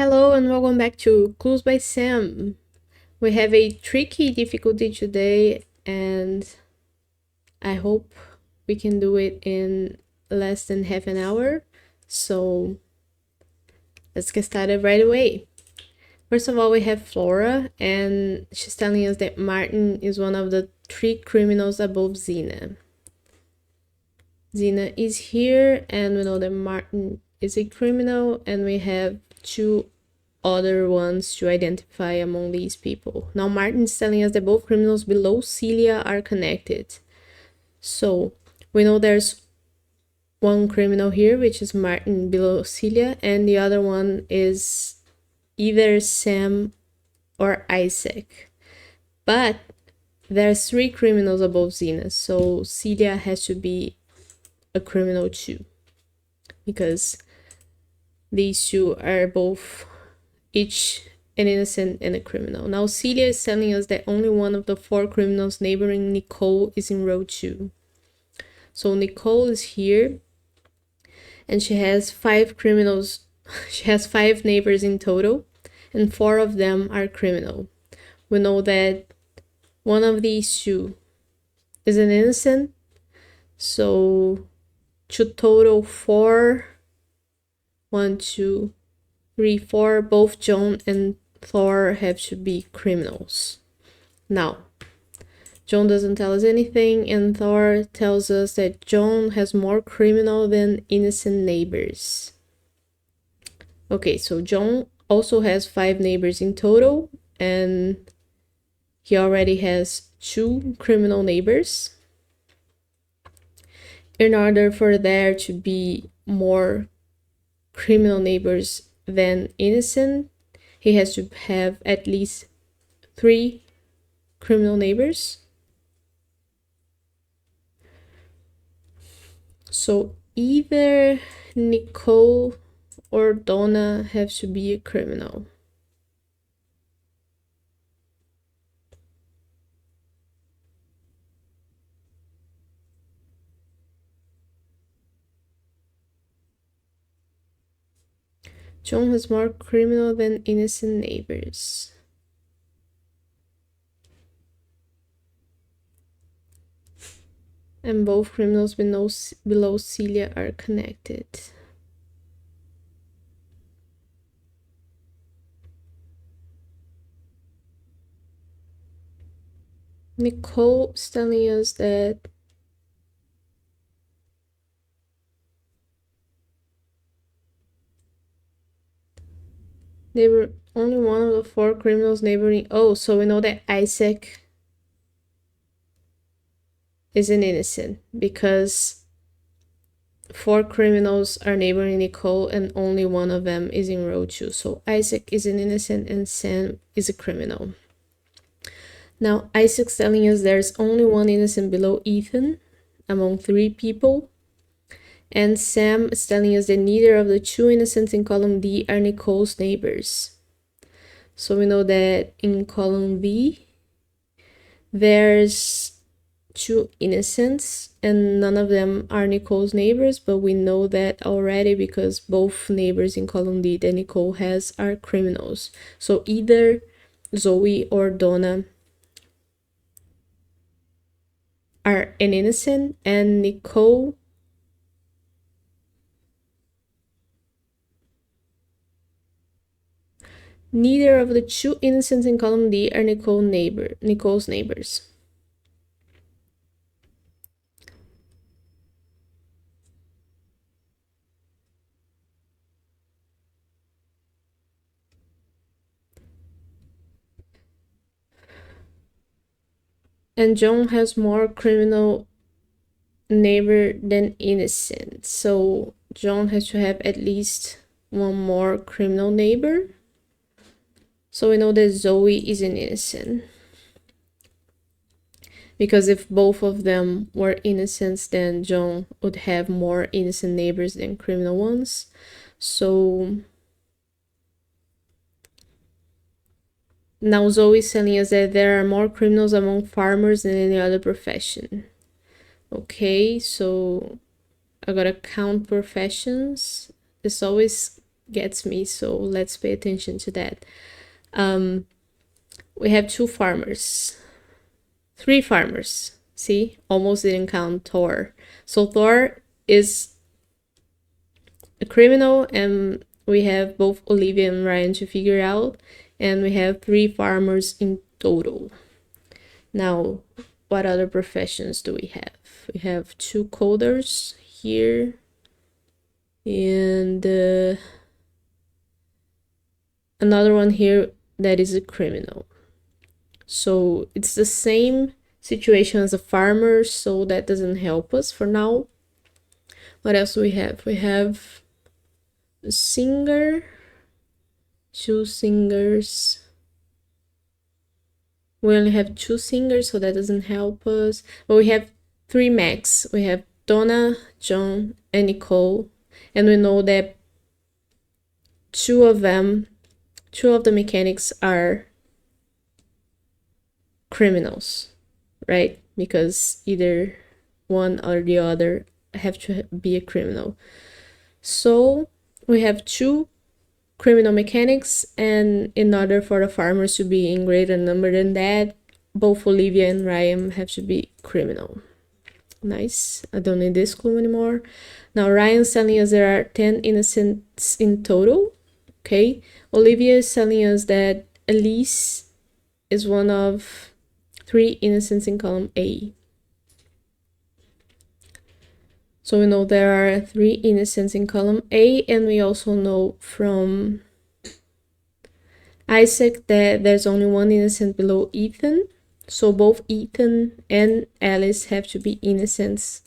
Hello and welcome back to Clues by Sam. We have a tricky difficulty today and I hope we can do it in less than half an hour. So let's get started right away. First of all, we have Flora and she's telling us that Martin is one of the 3 criminals above Zena. Zena is here and we know that Martin is a criminal and we have 2 other ones to identify among these people. Now Martin's telling us that both criminals below Celia are connected. So we know there's one criminal here, which is Martin below Celia, and the other one is either Sam or Isaac. But there's 3 criminals above Zena, so Celia has to be a criminal too. Because these 2 are both each an innocent and a criminal. Now Celia is telling us that only one of the 4 criminals neighboring Nicole is in row 2. So Nicole is here and she has 5 criminals. She has 5 neighbors in total and 4 of them are criminal. We know that one of these 2 is an innocent. So to total 4, 1, 2, 3, 4, both John and Thor have to be criminals. Now, John doesn't tell us anything, and Thor tells us that John has more criminal than innocent neighbors. Okay, so John also has 5 neighbors in total, and he already has 2 criminal neighbors. In order for there to be more criminal neighbors than innocent, he has to have at least 3 criminal neighbors. So either Nicole or Donna have to be a criminal. John has more criminal than innocent neighbors. And both criminals below Celia are connected. Nicole is telling us that they were only one of the 4 criminals neighboring. Oh, so we know that Isaac is an innocent because 4 criminals are neighboring Nicole and only one of them is in row 2. So Isaac is an innocent and Sam is a criminal. Now Isaac's telling us there's only one innocent below Ethan among 3 people. And Sam is telling us that neither of the 2 innocents in column D are Nicole's neighbors. So we know that in column B, there's 2 innocents and none of them are Nicole's neighbors, but we know that already because both neighbors in column D that Nicole has are criminals. So either Zoe or Donna are an innocent and Nicole neither of the 2 innocents in column D are Nicole's neighbors. And John has more criminal neighbor than innocent. So John has to have at least one more criminal neighbor. So we know that Zoe is an innocent. Because if both of them were innocents, then John would have more innocent neighbors than criminal ones. So now Zoe is telling us that there are more criminals among farmers than any other profession. Okay, so I gotta count professions. It's always gets me, so let's pay attention to that. We have 2 farmers. 3 farmers. See, almost didn't count Thor. So Thor is a criminal, and we have both Olivia and Ryan to figure out, and we have 3 farmers in total. Now, what other professions do we have? We have 2 coders here, and another one here that is a criminal. So it's the same situation as a farmer, so that doesn't help us for now. What else do we have? We have a singer, 2 singers. We only have 2 singers, so that doesn't help us. But we have 3 mechs. We have Donna, John, and Nicole. And we know that 2 of the mechanics are criminals, right? Because either one or the other have to be a criminal. So we have 2 criminal mechanics, and in order for the farmers to be in greater number than that, both Olivia and Ryan have to be criminal. Nice. I don't need this clue anymore. Now Ryan's telling us there are 10 innocents in total. Okay. Olivia is telling us that Elise is one of 3 innocents in column A. So we know there are 3 innocents in column A, and we also know from Isaac that there's only 1 innocent below Ethan. So both Ethan and Alice have to be innocents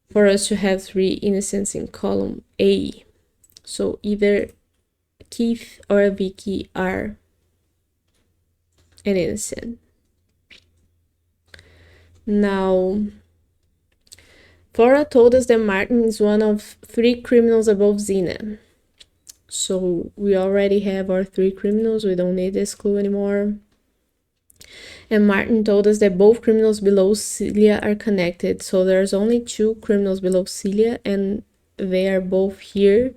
for us to have 3 innocents in column A. So either Keith or Vicky are an innocent. Now, Flora told us that Martin is one of 3 criminals above Zena. So we already have our 3 criminals. We don't need this clue anymore. And Martin told us that both criminals below Celia are connected. So there's only 2 criminals below Celia, and they are both here.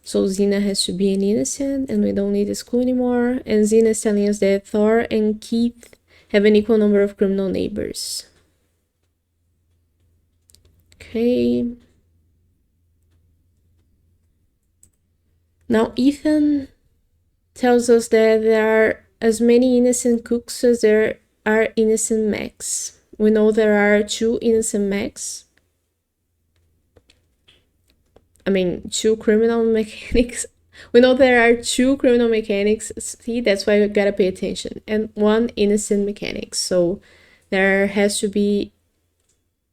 So Zena has to be an innocent, and we don't need this clue anymore. And Zena is telling us that Thor and Keith have an equal number of criminal neighbors. Okay. Now Ethan tells us that there are as many innocent cooks as there are innocent mechs. We know there are 2 innocent mechs. 2 criminal mechanics. We know there are 2 criminal mechanics. See, that's why we gotta pay attention. And 1 innocent mechanic. So there has to be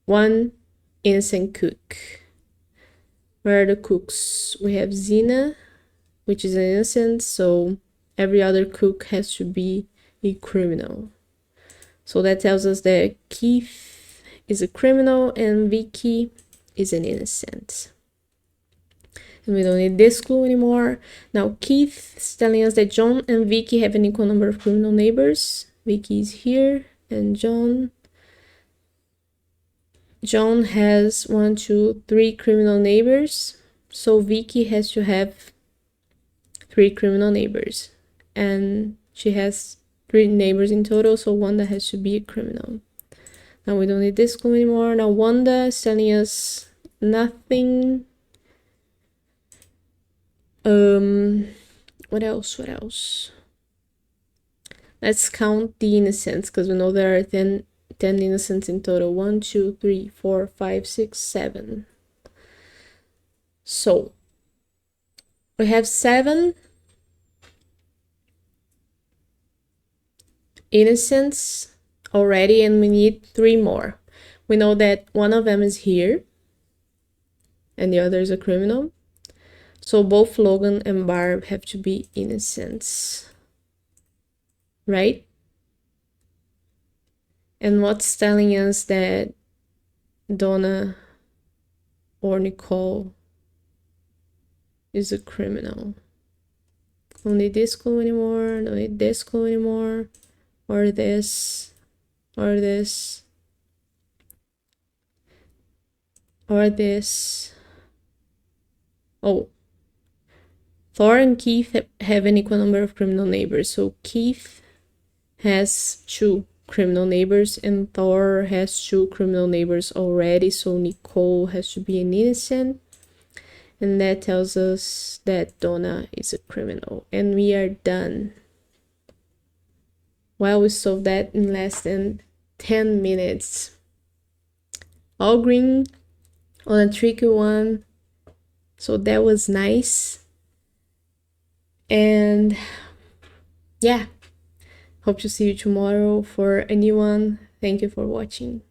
1 innocent cook. Where are the cooks? We have Zena, which is an innocent, so every other cook has to be a criminal. So that tells us that Keith is a criminal and Vicky is an innocent. And we don't need this clue anymore. Now Keith is telling us that John and Vicky have an equal number of criminal neighbors. Vicky is here, and John has 1, 2, 3 criminal neighbors. So Vicky has to have 3 criminal neighbors, and she has 3 neighbors in total, so Wanda has to be a criminal. Now we don't need this clue anymore. Now Wanda is telling us nothing. What else? Let's count the innocents, because we know there are 10 innocents in total. 1, 2, 3, 4, 5, 6, 7. So we have 7 innocents already, and we need 3 more. We know that one of them is here, and the other is a criminal. So both Logan and Barb have to be innocents, right? And what's telling us that Donna or Nicole is a criminal? Don't need this clue anymore, don't need this clue anymore, or this, or this, or this. Oh, Thor and Keith have an equal number of criminal neighbors. So Keith has 2 criminal neighbors and Thor has 2 criminal neighbors already. So Nicole has to be an innocent. And that tells us that Donna is a criminal. And we are done. Well, we solved that in less than 10 minutes. All green on a tricky one. So that was nice. And yeah, hope to see you tomorrow for a new one. Thank you for watching.